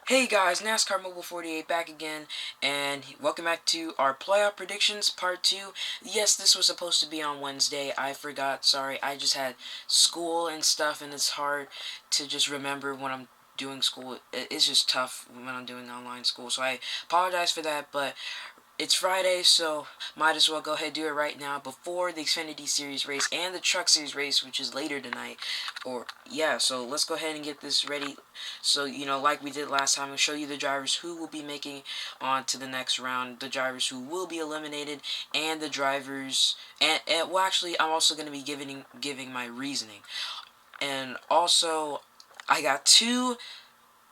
Hey guys, NASCAR Mobile 48 back again, and welcome back to our playoff predictions part 2. Yes, this was supposed to be on Wednesday. I forgot, sorry. I just had school and stuff, and it's hard to just remember when I'm doing school. It's just tough when I'm doing online school, so I apologize for that, but it's Friday, so might as well go ahead and do it right now before the Xfinity Series race and the Truck Series race, which is later tonight. So let's go ahead and get this ready. So, like we did last time, I'll show you the drivers who will be making on to the next round, the drivers who will be eliminated, and the drivers, well, actually, I'm also going to be giving my reasoning. And also, I got two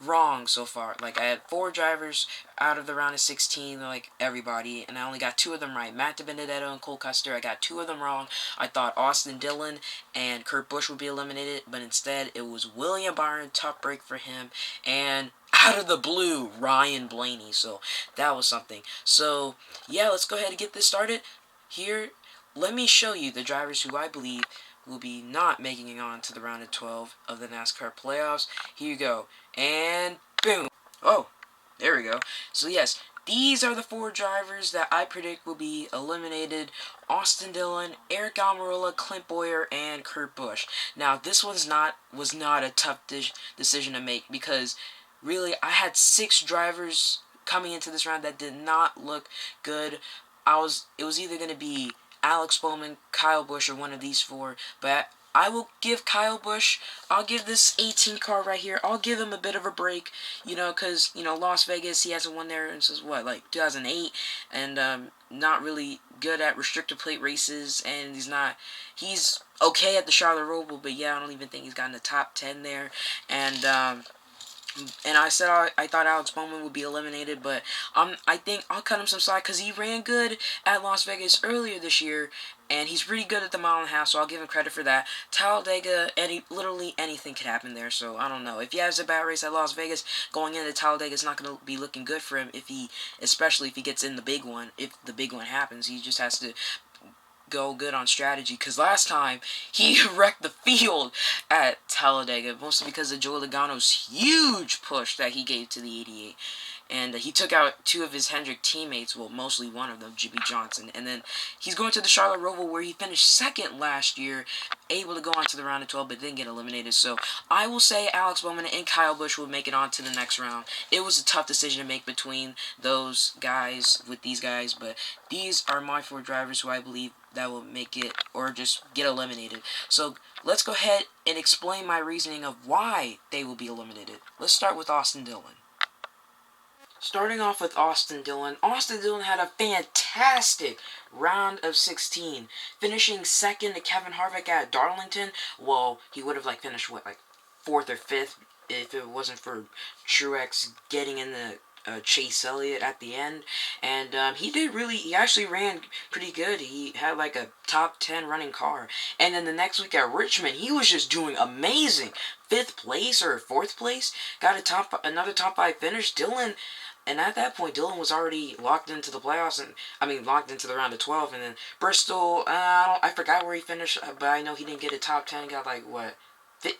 wrong so far. Like, I had 4 drivers out of the round of 16, like everybody, and I only got 2 of them right. Matt DiBenedetto and Cole Custer, I got 2 of them wrong. I thought Austin Dillon and Kurt Busch would be eliminated, but instead it was William Byron, tough break for him, and out of the blue, Ryan Blaney. So that was something. So yeah, let's go ahead and get this started. Here, let me show you the drivers who I believe will be not making it on to the round of 12 of the NASCAR playoffs. Here you go. And boom. Oh, there we go. So yes, these are the 4 drivers that I predict will be eliminated. Austin Dillon, Eric Almirola, Clint Bowyer, and Kurt Busch. Now, this was not a tough decision to make because really I had 6 drivers coming into this round that did not look good. It was either going to be Alex Bowman, Kyle Busch, or one of these 4, but I will give Kyle Busch, I'll give this 18 car right here, I'll give him a bit of a break, because, Las Vegas, he hasn't won there since, like 2008, and, not really good at restrictor plate races, and he's okay at the Charlotte Roval, but yeah, I don't even think he's gotten the top 10 there, and I said I thought Alex Bowman would be eliminated, but I think I'll cut him some slack because he ran good at Las Vegas earlier this year, and he's pretty good at the mile and a half, so I'll give him credit for that. Talladega, literally anything could happen there, so I don't know. If he has a bad race at Las Vegas, going into Talladega is not going to be looking good for him, especially if he gets in the big one. If the big one happens, he just has to go good on strategy, because last time he wrecked the field at Talladega, mostly because of Joey Logano's huge push that he gave to the 88. And he took out 2 of his Hendrick teammates, well, mostly one of them, Jimmy Johnson. And then he's going to the Charlotte Roval, where he finished 2nd last year, able to go on to the round of 12, but didn't get eliminated. So I will say Alex Bowman and Kyle Busch will make it on to the next round. It was a tough decision to make between those guys, with these guys, but these are my 4 drivers who I believe that will make it or just get eliminated. So let's go ahead and explain my reasoning of why they will be eliminated. Let's start with Austin Dillon. Starting off with Austin Dillon. Austin Dillon had a fantastic round of 16, finishing 2nd to Kevin Harvick at Darlington. Well, he would have finished 4th or 5th if it wasn't for Truex getting in the Chase Elliott at the end, and he actually ran pretty good. He had a top 10 running car, and then the next week at Richmond, he was just doing amazing. 5th place or 4th place, got another top 5 finish. And at that point, Dillon was already locked into the playoffs, locked into the round of 12. And then Bristol, I forgot where he finished, but I know he didn't get a top 10. He got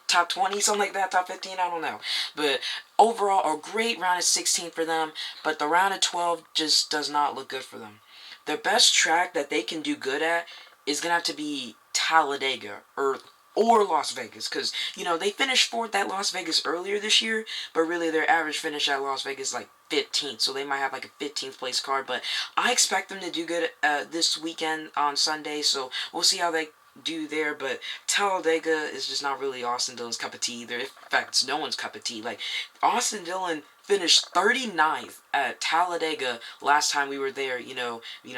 top 20, something like that, top 15, I don't know. But overall, a great round of 16 for them, but the round of 12 just does not look good for them. The best track that they can do good at is going to have to be Talladega or Las Vegas, because, they finished 4th at Las Vegas earlier this year, but really their average finish at Las Vegas is 15th, so they might have a 15th place car, but I expect them to do good this weekend on Sunday, so we'll see how they do there, but Talladega is just not really Austin Dillon's cup of tea either. In fact, it's no one's cup of tea. Austin Dillon finished 39th at Talladega last time we were there,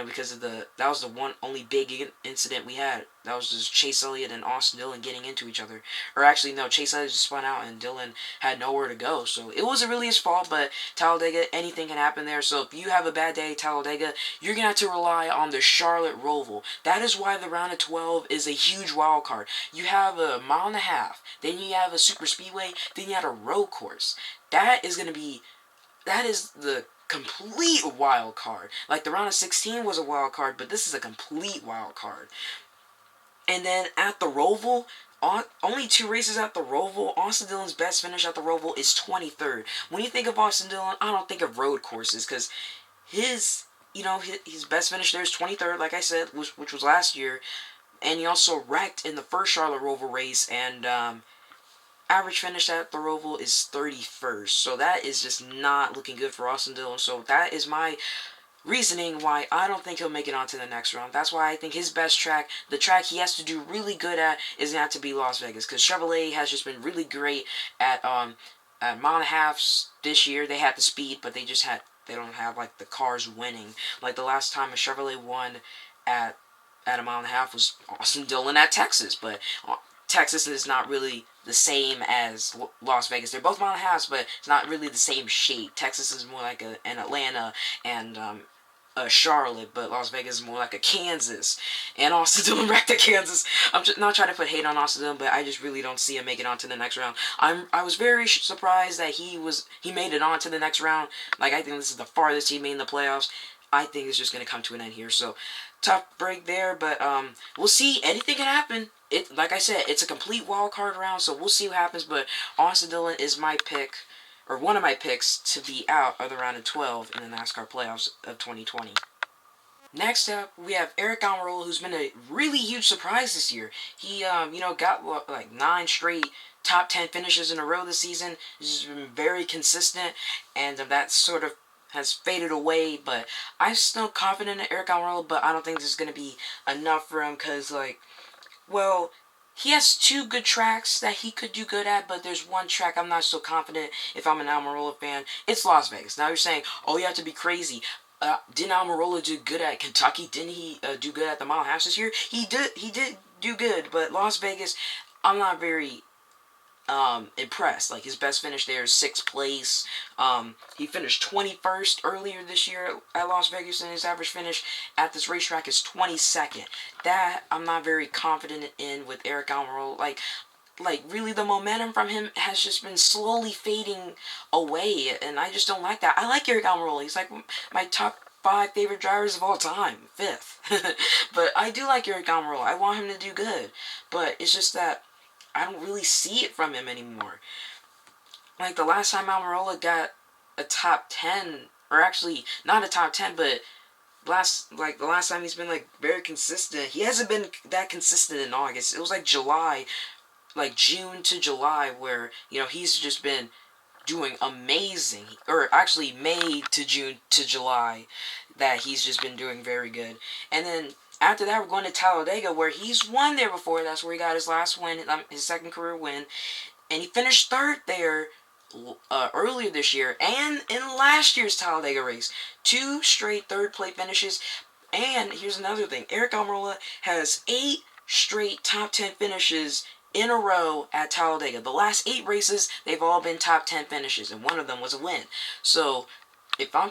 because of that was the only big incident we had. That was just Chase Elliott and Austin Dillon getting into each other. Or actually, no, Chase Elliott just spun out and Dillon had nowhere to go. So it wasn't really his fault, but Talladega, anything can happen there. So if you have a bad day at Talladega, you're going to have to rely on the Charlotte Roval. That is why the round of 12 is a huge wild card. You have a mile and a half, then you have a super speedway, then you have a road course. That is the complete wild card. The round of 16 was a wild card, but this is a complete wild card. And then at the Roval, only 2 races at the Roval. Austin Dillon's best finish at the Roval is 23rd. When you think of Austin Dillon, I don't think of road courses because his his best finish there is 23rd, like I said, which was last year, and he also wrecked in the first Charlotte Roval race, and average finish at the Roval is 31st. So that is just not looking good for Austin Dillon. So that is my reasoning why I don't think he'll make it on to the next round. That's why I think his best track, the track he has to do really good at, is going to have to be Las Vegas. Because Chevrolet has just been really great at mile and a halfs this year. They had the speed, but they don't have like the cars winning. Like the last time a Chevrolet won at a mile and a half was Austin Dillon at Texas, but Texas is not really the same as Las Vegas. They're both mile and a halves, but it's not really the same shape. Texas is more like an Atlanta and Charlotte, but Las Vegas is more like a Kansas. And Austin Dillon wrecked at Kansas. I'm just not trying to put hate on Austin Dillon, but I just really don't see him making it on to the next round. I was very surprised that he made it on to the next round. Like, I think this is the farthest he made in the playoffs. I think it's just going to come to an end here. So, tough break there, but we'll see. Anything can happen. Like I said, it's a complete wild card round, so we'll see what happens. But Austin Dillon is my pick, or one of my picks, to be out of the round of 12 in the NASCAR playoffs of 2020. Next up, we have Aric Almirola, who's been a really huge surprise this year. He, got like 9 straight top 10 finishes in a row this season. He's been very consistent, and that sort of has faded away. But I'm still confident in Aric Almirola, but I don't think this is going to be enough for him because, well, he has 2 good tracks that he could do good at, but there's one track I'm not so confident if I'm an Almirola fan. It's Las Vegas. Now you're saying, oh, you have to be crazy. Didn't Almirola do good at Kentucky? Didn't he do good at the mile and a half this year? He did do good, but Las Vegas, I'm not very impressed. Like, his best finish there is 6th place. He finished 21st earlier this year at Las Vegas, and his average finish at this racetrack is 22nd. That I'm not very confident in with Aric Almirola. Like really, the momentum from him has just been slowly fading away, and I just don't like that. I like Aric Almirola. He's like my top 5 favorite drivers of all time, 5th. But I do like Aric Almirola. I want him to do good, but it's just that I don't really see it from him anymore. Like, the last time Almirola got a top 10, or actually not a top 10, but the last time he's been like very consistent. He hasn't been that consistent in August. It was like July, like June to July, where he's just been doing amazing. Or actually May to June to July, that he's just been doing very good. And then after that, we're going to Talladega, where he's won there before. That's where he got his last win, his second career win. And he finished 3rd there earlier this year and in last year's Talladega race. 2 straight 3rd-place finishes. And here's another thing. Aric Almirola has 8 straight top 10 finishes in a row at Talladega. The last 8 races, they've all been top 10 finishes, and one of them was a win. So, if I'm an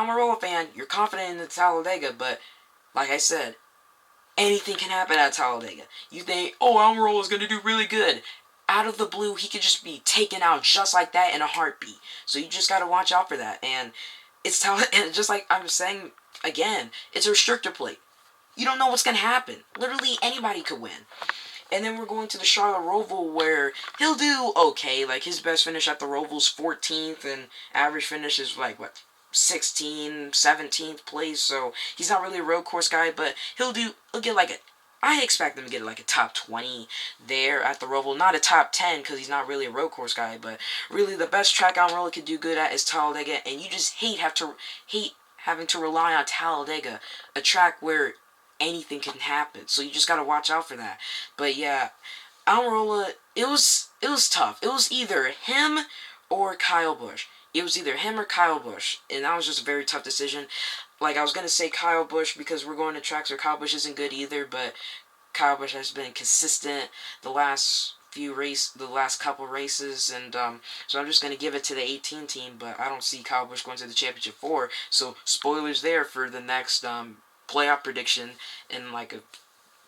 Almirola fan, you're confident in the Talladega, but like I said, anything can happen at Talladega. You think, oh, Almirola's going to do really good. Out of the blue, he could just be taken out just like that in a heartbeat. So you just got to watch out for that. And and just like I'm saying again, it's a restrictor plate. You don't know what's going to happen. Literally anybody could win. And then we're going to the Charlotte Roval, where he'll do okay. Like, his best finish at the Roval's 14th, and average finish is 16th, 17th place. So he's not really a road course guy, but he'll get I expect him to get a top 20 there at the Roval. Not a top 10, because he's not really a road course guy, but really the best track Almirola could do good at is Talladega, and you just hate having to rely on Talladega, a track where anything can happen. So you just gotta watch out for that. But yeah, Almirola, it was tough. It was either him or Kyle Busch. It was either him or Kyle Busch, and that was just a very tough decision. Like, I was going to say Kyle Busch because we're going to tracks where Kyle Busch isn't good either, but Kyle Busch has been consistent the last couple races, and so I'm just going to give it to the 18 team, but I don't see Kyle Busch going to the Championship 4, so spoilers there for the next playoff prediction in a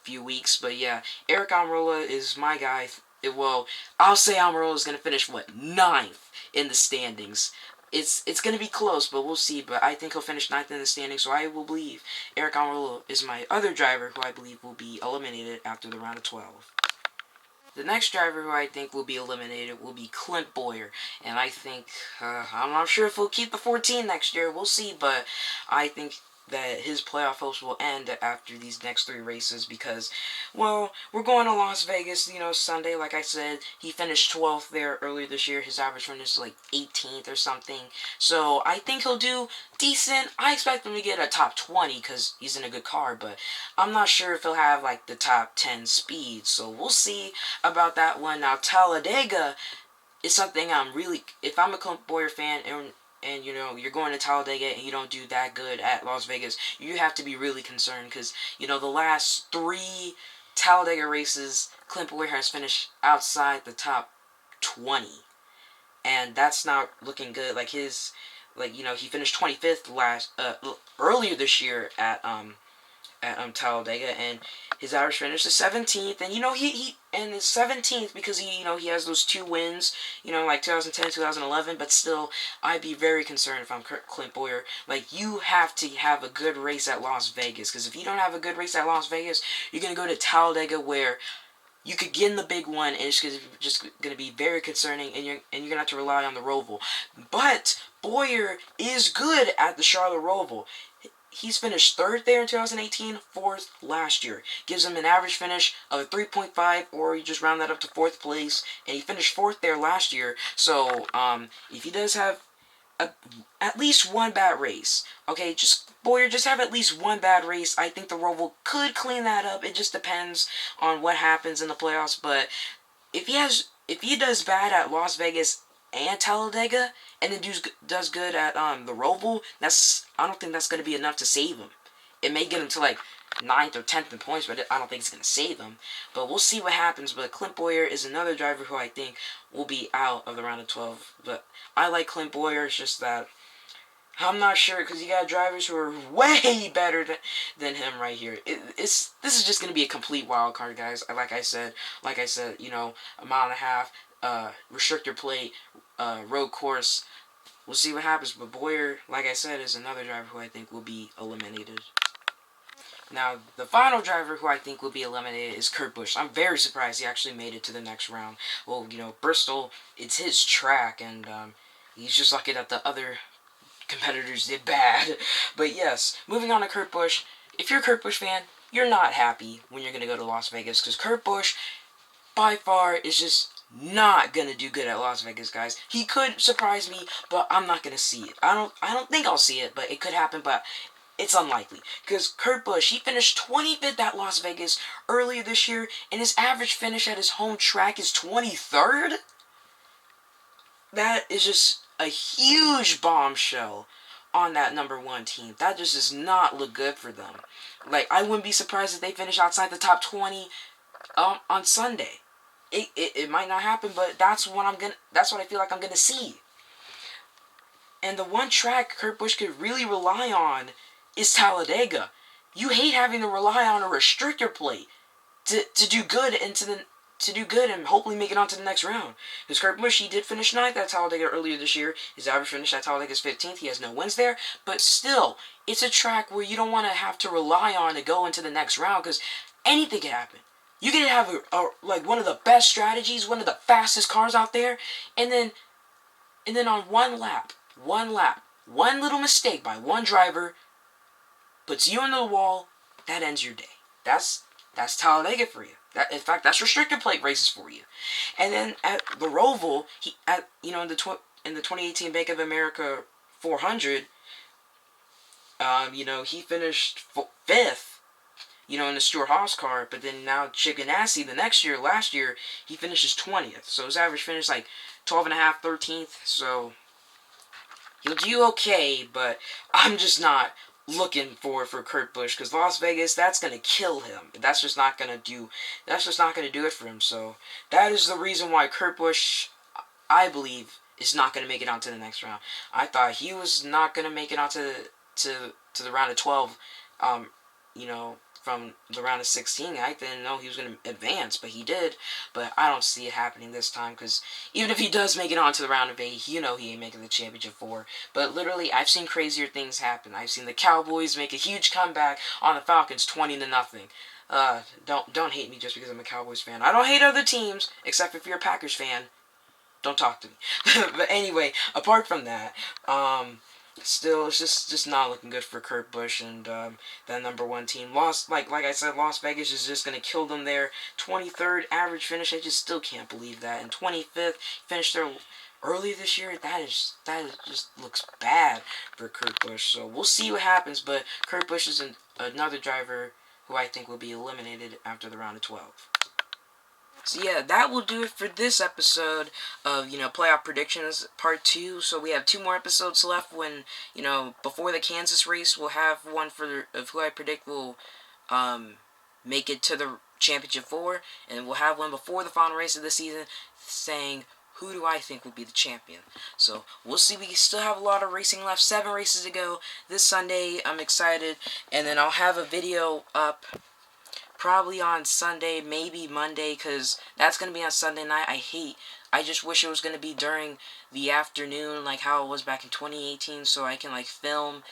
few weeks. But yeah, Aric Almirola is my guy. Well, I'll say Almirola is going to finish, 9th in the standings. It's going to be close, but we'll see. But I think he'll finish 9th in the standings, so I will believe Aric Almirola is my other driver who I believe will be eliminated after the round of 12. the next driver who I think will be eliminated will be Clint Bowyer. And I think, I'm not sure if he'll keep the 14 next year. We'll see. But I think that his playoff hopes will end after these next 3 races because, well, we're going to Las Vegas, Sunday. Like I said, he finished 12th there earlier this year. His average finish is like 18th or something. So I think he'll do decent. I expect him to get a top 20 because he's in a good car, but I'm not sure if he'll have like the top 10 speed. So we'll see about that one. Now, Talladega is something if I'm a Clint Bowyer fan and you're going to Talladega and you don't do that good at Las Vegas, you have to be really concerned because the last 3 Talladega races, Clint Bowyer has finished outside the top 20, and that's not looking good. He finished 25th earlier this year at Talladega, and his average finish is 17th, and he is 17th because he has those 2 wins, like 2010, 2011, but still, I'd be very concerned if I'm Clint Bowyer. Like, you have to have a good race at Las Vegas, because if you don't have a good race at Las Vegas, you're going to go to Talladega where you could get in the big one, and it's just going to be very concerning, and you're going to have to rely on the Roval. But Bowyer is good at the Charlotte Roval. He's finished 3rd there in 2018, 4th last year. Gives him an average finish of a 3.5, or you just round that up to 4th place. And he finished 4th there last year. So, if he does have at least one bad race, okay, Bowyer, just have at least one bad race. I think the Roval could clean that up. It just depends on what happens in the playoffs. But if he does bad at Las Vegas and Talladega, and then does good at the Roval, I don't think that's going to be enough to save him. It may get him to like 9th or 10th in points, but I don't think it's going to save him. But we'll see what happens. But Clint Bowyer is another driver who I think will be out of the round of 12. But I like Clint Bowyer. It's just that I'm not sure because you got drivers who are way better than him right here. This is just going to be a complete wild card, guys. Like I said, a mile and a half, restrictor plate, road course. We'll see what happens. But Bowyer, like I said, is another driver who I think will be eliminated. Now, the final driver who I think will be eliminated is Kurt Busch. I'm very surprised he actually made it to the next round. Well, Bristol, it's his track, and he's just lucky that the other competitors did bad. But yes, moving on to Kurt Busch. If you're a Kurt Busch fan, you're not happy when you're going to go to Las Vegas, because Kurt Busch, by far, is just not gonna do good at Las Vegas, guys. He could surprise me, but I'm not gonna see it. I don't think I'll see it, but it could happen, but it's unlikely. Because Kurt Busch, he finished 25th at Las Vegas earlier this year, and his average finish at his home track is 23rd? That is just a huge bombshell on that number 1 team. That just does not look good for them. Like, I wouldn't be surprised if they finish outside the top 20 on Sunday. It might not happen, but that's what I feel like I'm gonna see. And the one track Kurt Busch could really rely on is Talladega. You hate having to rely on a restrictor plate to do good and hopefully make it on to the next round. Because Kurt Busch, he did finish 9th at Talladega earlier this year. His average finish at Talladega is 15th. He has no wins there. But still, it's a track where you don't want to have to rely on to go into the next round because anything can happen. You can have one of the best strategies, one of the fastest cars out there, and then on one lap, one little mistake by one driver puts you into the wall. That ends your day. That's Talladega for you. In fact, that's restrictor plate races for you. And then at the Roval, in the 2018 Bank of America 400, he finished 5th. In the Stewart-Haas car, but then now Chip Ganassi, last year, he finishes 20th. So his average finish like 12.5, 13th. So he'll do okay, but I'm just not looking for Kurt Busch because Las Vegas, that's gonna kill him. That's just not gonna do it for him. So that is the reason why Kurt Busch, I believe, is not gonna make it onto the next round. I thought he was not gonna make it onto the round of 12. from the round of 16. I didn't know he was going to advance, but he did. But I don't see it happening this time because even if he does make it onto the round of 8, you know he ain't making the championship 4. But literally, I've seen crazier things happen. I've seen the Cowboys make a huge comeback on the Falcons, 20-0. Don't hate me just because I'm a Cowboys fan. I don't hate other teams except if you're a Packers fan. Don't talk to me. But anyway, apart from that, still it's just not looking good for Kurt Busch and that number 1 team. Like I said, Las Vegas is just gonna kill them there. 23rd average finish. I just still can't believe that. And 25th finished there early this year. That just looks bad for Kurt Busch. So we'll see what happens. But Kurt Busch is another driver who I think will be eliminated after the round of 12. So yeah, that will do it for this episode of, playoff predictions part 2. So we have 2 more episodes left when, before the Kansas race, we'll have one of who I predict will make it to the championship 4. And we'll have one before the final race of the season saying who do I think will be the champion. So we'll see. We still have a lot of racing left. 7 races to go this Sunday. I'm excited. And then I'll have a video up probably on Sunday, maybe Monday, because that's going to be on Sunday night. I just wish it was going to be during the afternoon, like how it was back in 2018, so I can, film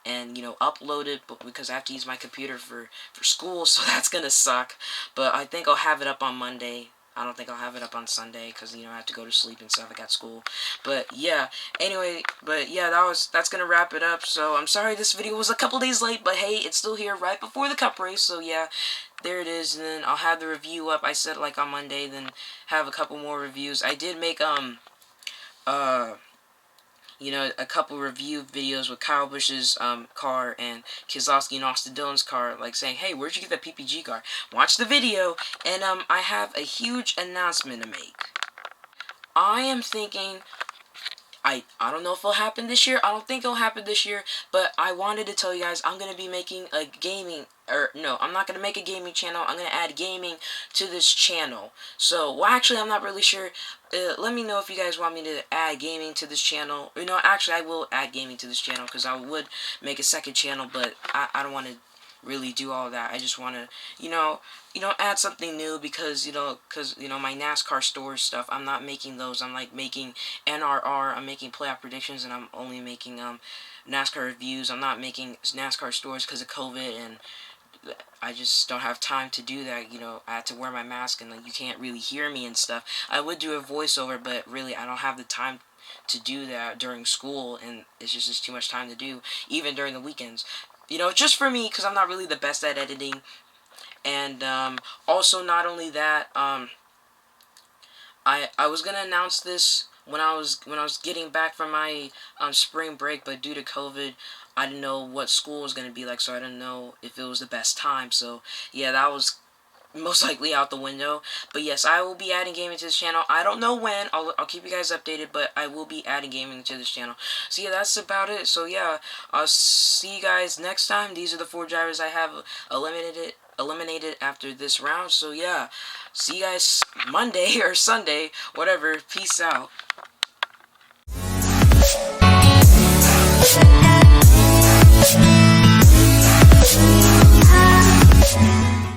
and, upload it, but because I have to use my computer for school, so that's going to suck. But I think I'll have it up on Monday. I don't think I'll have it up on Sunday because, I have to go to sleep and stuff. I got school. But, yeah. Anyway, that's going to wrap it up. So, I'm sorry this video was a couple days late, but hey, it's still here right before the Cup race. So, yeah, there it is. And then I'll have the review up. I said, on Monday, then have a couple more reviews. I did make, a couple review videos with Kyle Busch's car and Keselowski and Austin Dillon's car, saying, hey, where'd you get that PPG car? Watch the video, and I have a huge announcement to make. I am thinking, I don't know if it'll happen this year. I don't think it'll happen this year, but I wanted to tell you guys I'm going to be making a gaming, I'm not going to make a gaming channel. I'm going to add gaming to this channel. So, well, actually, I'm not really sure. Let me know if you guys want me to add gaming to this channel. Actually, I will add gaming to this channel because I would make a second channel, but I don't want to really do all that. I just want to, add something new because my NASCAR stores stuff, I'm not making those. I'm making NRR, I'm making playoff predictions, and I'm only making NASCAR reviews. I'm not making NASCAR stores because of COVID, and I just don't have time to do that. I had to wear my mask and you can't really hear me and stuff. I would do a voiceover, but really I don't have the time to do that during school, and it's just too much time to do, even during the weekends. Just for me, because I'm not really the best at editing. And also, not only that, I was gonna announce this when I was getting back from my spring break, but due to COVID, I didn't know what school was gonna be like, so I didn't know if it was the best time. So yeah, that was most likely out the window. But yes, I will be adding gaming to this channel. I don't know when. I'll keep you guys updated, but I will be adding gaming to this channel. So yeah, that's about it. So yeah, I'll see you guys next time. These are the 4 drivers I have eliminated after this round. So yeah, see you guys Monday or Sunday, whatever. Peace out.